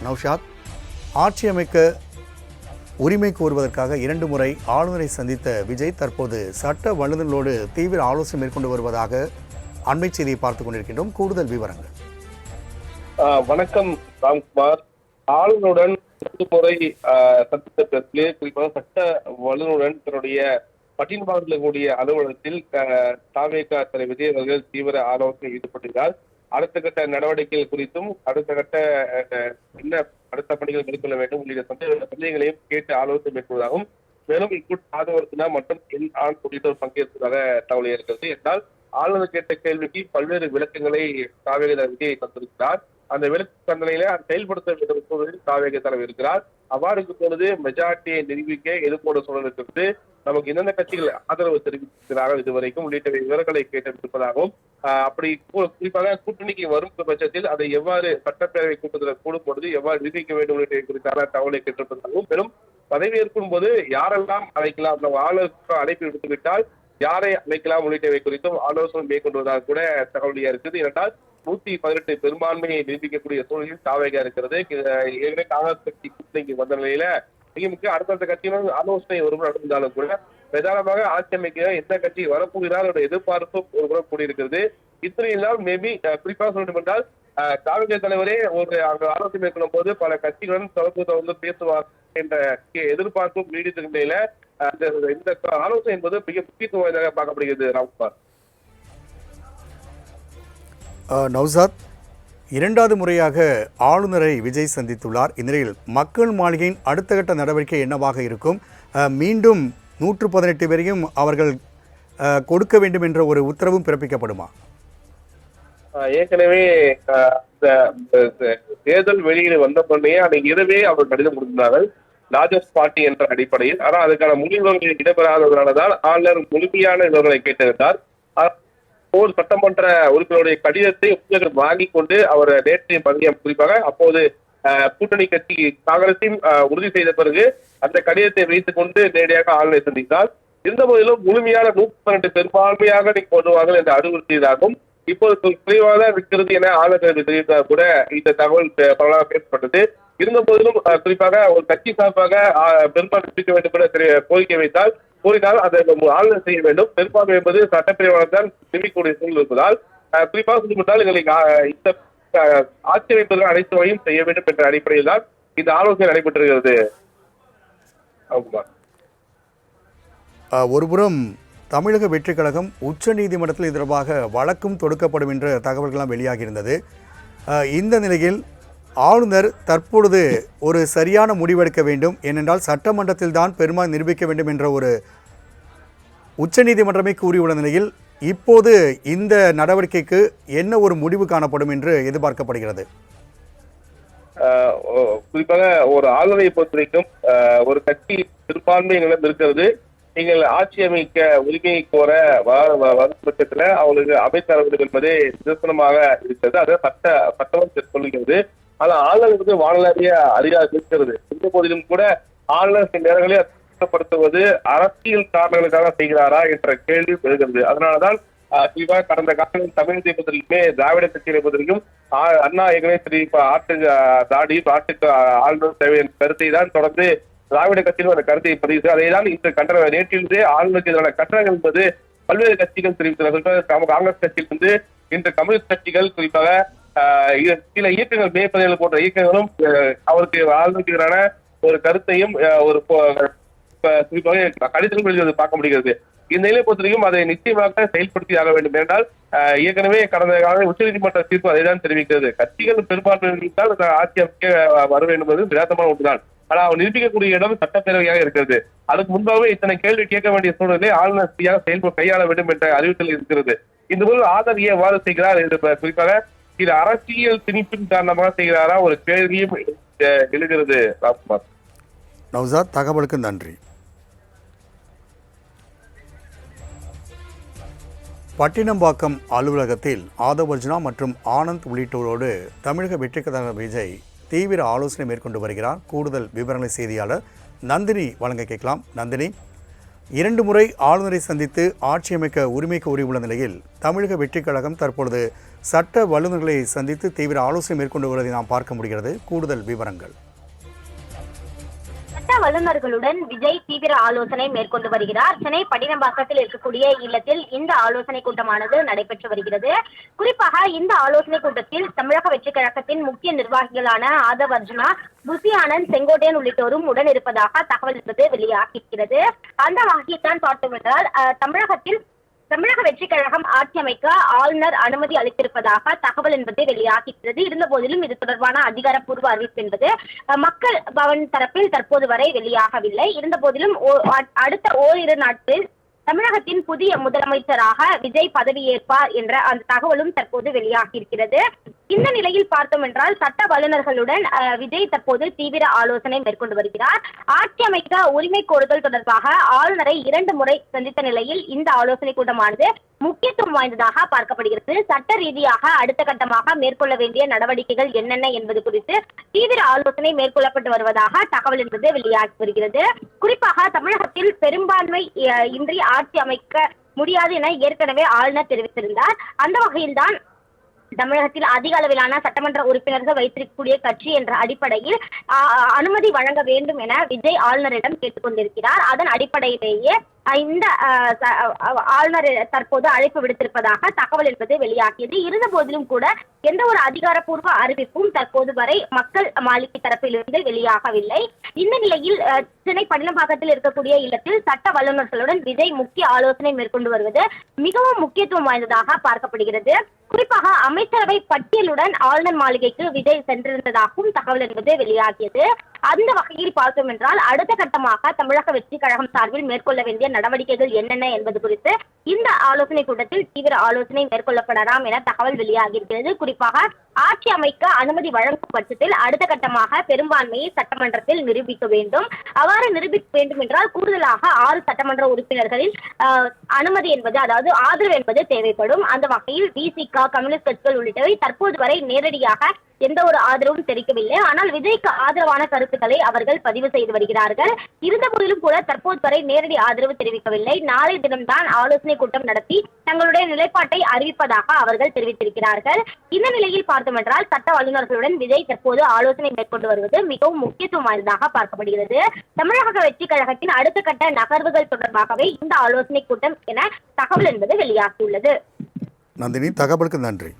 நௌஷாத், ஆட்சி அமைக்க உரிமை கோருவதற்காக 2 முறை ஆளுநரை சந்தித்த விஜய் தற்போது சட்ட வல்லுநர்களோடு தீவிர ஆலோசனை மேற்கொண்டு வருவதாக அண்மை செய்தியை பார்த்துக் கொண்டிருக்கின்றோம். கூடுதல் விவரங்கள். வணக்கம் ராம்குமார். ஆளுநருடன் 2 முறை சந்தித்த பிறகு குறிப்பாக சட்ட வல்லுநருடன் தன்னுடைய பட்டியல் கூடிய அலுவலகத்தில் தாவேகா தலைவர் விஜய் அவர்கள் தீவிர ஆலோசனை ஈடுபட்டிருந்தார். அடுத்த கட்ட நடவடிக்கைகள் குறித்தும் அடுத்த கட்ட என்ன அடுத்த பணிகள் மேற்கொள்ள வேண்டும் உள்ளிட்ட சந்தேகங்களையும் கேட்டு ஆலோசனை மேற்கொள்வதாகவும், மேலும் இக்கூட்ட ஆதரவத்தினா மற்றும் உள்ளிட்டோர் பங்கேற்பதாக தகவல் இருக்கிறது. என்றால் ஆளுநர் கேட்ட கேள்விக்கு பல்வேறு விளக்கங்களை தாவேகா விஜய் தந்திருக்கிறார். அந்த விளக்கு தண்டனையில செயல்படுத்த வேண்டும் என்பதில் தாவேகா தலைவர் இருக்கிறார். அவ்வாறு இருக்கும் பொழுது மெஜாரிட்டியை நிரூபிக்க எதிர்ப்போட சூழல் இருக்கிறது. நமக்கு எந்தெந்த கட்சிகள் ஆதரவு தெரிவித்திருக்கிறார்கள் இதுவரைக்கும் உள்ளிட்ட விவரங்களை கேட்டிருப்பதாகவும், அப்படி குறிப்பாக கூட்டணிக்கு வரும் பட்சத்தில் அதை எவ்வாறு சட்டப்பேரவை கூட்டத்தில் கூடும் பொழுது எவ்வாறு நிரூபிக்க வேண்டும் உள்ளிட்ட குறித்தான தகவலை கேட்டிருப்பதாகவும், மேலும் பதவியேற்கும் போது யாரெல்லாம் அழைக்கலாம், நம்ம ஆளுநருக்கு அழைப்பு விடுத்துவிட்டால் யாரை அழைக்கலாம் உள்ளிட்டவை குறித்தும் ஆலோசனை மேற்கொண்டுவதாக கூட தகவலியா இருக்குது. இரண்டால் 118 பெரும்பான்மையை நிரூபிக்கக்கூடிய சூழலில் தாவேகா இருக்கிறது. ஏற்கனவே காங்கிரஸ் கட்சி கூட்டணிக்கு வந்த நிலையில மிக முக்கிய அடுத்தடுத்த கட்சியினர் ஆலோசனை ஒருவர் நடந்தாலும் கூட பிரதானமாக ஆட்சி அமைக்க எந்த கட்சி வரப்போகிறார் எதிர்பார்ப்பும் ஒருபுறம் கூடியிருக்கிறது. இத்தனையெல்லாம் மேபி குறிப்பாக சொல்ல வேண்டும் என்றால் தாவேகா தலைவரே அங்கு ஆலோசனை மேற்கொள்ளும் போது பல கட்சிகளுடன் தொடர்பு பேசுவார் என்ற எதிர்பார்ப்பும் நீடித்த நிலையில இந்த ஆலோசனை என்பது மிக முக்கியத்துவம் வாய்ந்ததாக பார்க்கப்படுகிறது. ராம்குமார். நௌஷாத், 2வது முறையாக ஆளுநரை விஜய் சந்தித்துள்ளார். இந்நிலையில் மக்கள் மாளிகையின் அடுத்த கட்ட நடவடிக்கை என்னவாக இருக்கும்? மீண்டும் 118 பேரையும் அவர்கள் கொடுக்க வேண்டும் என்ற ஒரு உத்தரவும் பிறப்பிக்கப்படுமா? ஏற்கனவே தேர்தல் வெளியீடு வந்த பொண்ணே அன்னைக்கு இரவே அவர் கடிதம் கொடுத்திருந்தார்கள் லார்ஜஸ்ட் பார்ட்டி என்ற அடிப்படையில். ஆனால் அதுக்கான முன்விவரங்கள் இடம்பெறாததனால்தான் ஆளுநர் முழுமையான விவரங்களை கேட்டிருந்தார். போர் சட்டமன்ற உறுப்பினருடைய கடிதத்தை வாங்கிக் கொண்டு அவர் நேற்றைய மதியம் குறிப்பாக அப்போது கூட்டணி கட்சி காங்கிரஸையும் உறுதி செய்த பிறகு அந்த கடிதத்தை வைத்துக் கொண்டு நேரடியாக ஆளுநரை சந்தித்தார். இருந்த போதிலும் முழுமையான 118 பெரும்பான்மையாக கொண்டு வாங்கள் என்று அறிவுறுத்தியதாகவும், இப்போது குறைவாக இருக்கிறது என ஆளுநர் தெரிவித்தார் கூட இந்த தகவல் பரவலாக பேசப்பட்டது. இருந்த போதிலும் குறிப்பாக ஒரு கட்சி சார்பாக பெரும்பான்மை பிடிக்க வேண்டும் என கோரிக்கை கூறினால் அதை ஆளுநர் செய்ய வேண்டும். பெரும்பான்மை என்பது சட்டப்பிரிவாளர் தான் நிரூபிக்கக்கூடிய சூழல் இருப்பதால் குறிப்பாக சொல்லிவிட்டால் எங்களுக்கு இந்த ஆட்சி அமைப்பதற்கு அனைத்து வழியும் செய்ய வேண்டும் என்ற அடிப்படையில் தான் இந்த ஆலோசனை நடைபெற்றிருக்கிறது. ஒருபுறம் தமிழக வெற்றி கழகம் உச்ச நீதிமன்றத்தில் இது தொடர்பாக வழக்கும் தொடுக்கப்படும் என்ற தகவல்கள்லாம் வெளியாகியிருந்தது. இந்த நிலையில் ஆளுநர் தற்பொழுது ஒரு சரியான முடிவெடுக்க வேண்டும், ஏனென்றால் சட்டமன்றத்தில் தான் பெரும்பான்மை நிரூபிக்க வேண்டும் என்ற ஒரு உச்சநீதிமன்றமே கூறியுள்ள நிலையில் இப்போது இந்த நடவடிக்கைக்கு என்ன ஒரு முடிவு காணப்படும் என்று எதிர்பார்க்கப்படுகிறது? குறிப்பாக ஒரு ஆளுநரை பொறுத்த வரைக்கும் ஒரு கட்சி பெரும்பான்மை நிலம் இருக்கிறது. நீங்கள் ஆட்சி அமைக்க உரிமையை கோர பட்சத்துல அவங்களுக்கு அமைச்சரவை என்பதே நிதர்சனமாக இருக்கிறது. அதை சட்டம் சொல்லுகிறது. ஆனா ஆளுநருக்கு வானலாவிய அதிகாரம் இருக்கிறது. இந்த போதிலும் கூட ஆளுநர் சில நேரங்களில் சுத்தப்படுத்துவது அரசியல் காரணங்களுக்காக செய்கிறாரா என்ற கேள்வி எழுகிறது. அதனாலதான் குறிப்பாக கடந்த காலங்களில் தமிழகத்தை பொறுத்தவரைக்குமே திராவிட கட்சியை பொறுத்தவரைக்கும் அண்ணா ஏற்கனவே ஆட்டுக்கு ஆளுநர் தேவை என்ற கருத்தை தான் தொடர்ந்து திராவிட கட்சியிலும் அந்த கருத்தை பதிவு. அதைதான் இந்த கண்டன நேற்றிலிருந்தே ஆளுநருக்கு இதனால கட்டணங்கள் என்பது பல்வேறு கட்சிகள் தெரிவித்தனர். காங்கிரஸ் கட்சியிலிருந்து இன்று கம்யூனிஸ்ட் கட்சிகள் குறிப்பாக சில இயக்கங்கள் மேற்பதிகள் போன்ற இயக்கங்களும் அவருக்கு ஆளுநருக்கு எதிரான ஒரு கருத்தையும் ஒரு குறிப்பாக கடிதம் எழுதுவது பார்க்க முடிகிறது. இந்த நிலையை பொறுத்தவரைக்கும் அதை நிச்சயமாக செயல்படுத்தி ஆக வேண்டும். என்றால் ஏற்கனவே கடந்த கால உச்சநீதிமன்ற தீர்ப்பு அதை தான் தெரிவிக்கிறது. கட்சிகள் பெரும்பான்மை ஆட்சி அமைக்க வர வேண்டும் என்பது விதாத்தமான ஒன்றுதான். ஆனால் அவர் நிரூபிக்கக்கூடிய இடம் சட்டப்பேரவையாக இருக்கிறது. அதுக்கு முன்பாகவே இத்தனை கேள்வி கேட்க வேண்டிய சூழலை ஆளுநர் சரியாக கையாள வேண்டும் என்ற அறிவித்தல் இருக்கிறது. இந்த போது ஆதரவு எவ்வாறு செய்கிறார் என்று குறிப்பாக இது அரசியல் திணிப்பின் காரணமாக செய்கிறாரா ஒரு கேள்வியும் எழுகிறது. ராம்குமார். நௌஷாத், தகவலுக்கு நன்றி. பட்டினம்பாக்கம் அலுவலகத்தில் ஆதவ் அர்ஜுனா மற்றும் ஆனந்த் உள்ளிட்டோரோடு தமிழக வெற்றி கழக விஜய் தீவிர ஆலோசனை மேற்கொண்டு வருகிறார். கூடுதல் விவரங்களை செய்தியாளர் நந்தினி வழங்க கேட்கலாம். நந்தினி, 2 முறை ஆளுநரை சந்தித்து ஆட்சி அமைக்க உரிமை கோரியுள்ள நிலையில் தமிழக வெற்றி கழகம் தற்பொழுது சட்ட வல்லுநர்களை சந்தித்து தீவிர ஆலோசனை மேற்கொண்டு வருவதை நாம் பார்க்க முடிகிறது. கூடுதல் விவரங்கள். சட்ட வல்லுநர்களுடன் விஜய் தீவிர ஆலோசனை மேற்கொண்டு வருகிறார். சென்னை பட்டினப்பாக்கத்தில் இருக்கக்கூடிய இல்லத்தில் இந்த ஆலோசனை கூட்டமானது நடைபெற்று வருகிறது. குறிப்பாக இந்த ஆலோசனை கூட்டத்தில் தமிழக வெற்றி கழகத்தின் முக்கிய நிர்வாகிகளான ஆதவ் அர்ஜுனா, புசி ஆனந்த், செங்கோட்டையன் உள்ளிட்டோரும் உடன் இருப்பதாக தகவல் என்பது வெளியாகியிருக்கிறது. அந்த வகையில் தான் பார்த்தோம் என்றால் தமிழக வெற்றி கழகம் ஆட்சி அமைக்க ஆளுநர் அனுமதி அளித்திருப்பதாக தகவல் என்பது வெளியாகிறது. இருந்த போதிலும் இது தொடர்பான அதிகாரப்பூர்வ அறிவிப்பு என்பது மக்கள் பவன் தரப்பில் தற்போது வரை வெளியாகவில்லை. இருந்த போதிலும் அடுத்த ஓரிரு நாட்களில் தமிழகத்தின் புதிய முதலமைச்சராக விஜய் பதவியேற்பார் என்ற அந்த தகவலும் தற்போது வெளியாகியிருக்கிறது. இந்த நிலையில் பார்த்தோம் என்றால் சட்ட வல்லுநர்களுடன் விஜய் தற்போது தீவிர ஆலோசனை மேற்கொண்டு வருகிறார். ஆட்சி அமைக்க உரிமை கோருதல் தொடர்பாக ஆளுநரை 2 முறை சந்தித்த நிலையில் இந்த ஆலோசனை கூட்டமானது முக்கியத்துவம் வாய்ந்ததாக பார்க்கப்படுகிறது. சட்ட ரீதியாக அடுத்த கட்டமாக மேற்கொள்ள வேண்டிய நடவடிக்கைகள் என்னென்ன என்பது குறித்து தீவிர ஆலோசனை மேற்கொள்ளப்பட்டு வருவதாக தகவல் என்பது வெளியாகி வருகிறது. குறிப்பாக தமிழகத்தில் பெரும்பான்மை இன்றி ஆட்சி அமைக்க முடியாது என ஏற்கனவே ஆளுநர் தெரிவித்திருந்தார். அந்த வகையில்தான் தமிழகத்தில் அதிக அளவிலான சட்டமன்ற உறுப்பினர்கள் வைத்திருக்கக்கூடிய கட்சி என்ற அடிப்படையில் அனுமதி வழங்க வேண்டும் என விஜய் ஆளுநரிடம் கேட்டுக்கொண்டிருக்கிறார். அதன் அடிப்படையிலேயே இந்த ஆளுநர் தற்போது அழைப்பு விடுத்திருப்பதாக தகவல் என்பது வெளியாகியது. இருந்த போதிலும் கூட எந்த ஒரு அதிகாரப்பூர்வ அறிவிப்பும் தற்போது வரை மக்கள் மாளிகை தரப்பிலிருந்து வெளியாகவில்லை. இந்த நிலையில் சென்னை பட்டினப்பாக்கத்தில் இருக்கக்கூடிய இல்லத்தில் சட்ட வல்லுநர்களுடன் விஜய் முக்கிய ஆலோசனை மேற்கொண்டு வருவது மிகவும் முக்கியத்துவம் வாய்ந்ததாக பார்க்கப்படுகிறது. குறிப்பாக அமைச்சரவை பட்டியலுடன் ஆளுநர் மாளிகைக்கு விஜய் சென்றிருந்ததாகவும் தகவல் என்பது வெளியாகியது. அந்த வகையில் பார்த்தோம் என்றால் அடுத்த கட்டமாக தமிழக வெற்றி கழகம் சார்பில் மேற்கொள்ள வேண்டிய நடவடிக்கைகள் என்னென்ன என்பது குறித்து இந்த ஆலோசனை கூட்டத்தில் தீவிர ஆலோசனை மேற்கொள்ளப்படலாம் என தகவல் வெளியாகியிருக்கிறது. குறிப்பாக ஆட்சி அமைக்க அனுமதி வழங்கும் பட்சத்தில் அடுத்த கட்டமாக பெரும்பான்மையை சட்டமன்றத்தில் நிரூபிக்க வேண்டும். அவ்வாறு நிரூபிக்க வேண்டும் என்றால் கூடுதலாக 6 சட்டமன்ற உறுப்பினர்களின் அனுமதி என்பது, அதாவது ஆதரவு என்பது தேவைப்படும். அந்த வகையில் விசிக, கம்யூனிஸ்ட் கட்சிகள் உள்ளிட்டவை தற்போது வரை நேரடியாக எந்த ஒரு ஆதரவும் தெரிவிக்கவில்லை. ஆனால் விஜய்க்கு ஆதரவான கருத்துக்களை அவர்கள் பதிவு செய்து வருகிறார்கள். இருந்த போதிலும் கூட தற்போது வரை நேரடி ஆதரவு தெரிவிக்கவில்லை. நாளை தினம்தான் ஆலோசனை கூட்டம் நடத்தி தங்களுடைய நிலைப்பாட்டை அறிவிப்பதாக அவர்கள் தெரிவித்திருக்கிறார்கள். இந்த நிலையில் பார்த்தோம் என்றால் சட்ட வல்லுநர்களுடன் விஜய் தற்போது ஆலோசனை மேற்கொண்டு வருவது மிகவும் முக்கியத்துவம் வாய்ந்ததாக பார்க்கப்படுகிறது. தமிழக வெற்றி கழகத்தின் அடுத்த கட்ட நகர்வுகள் தொடர்பாகவே இந்த ஆலோசனை கூட்டம் என தகவல் என்பது வெளியாகியுள்ளது. நந்தினி, தகவலுக்கு நன்றி.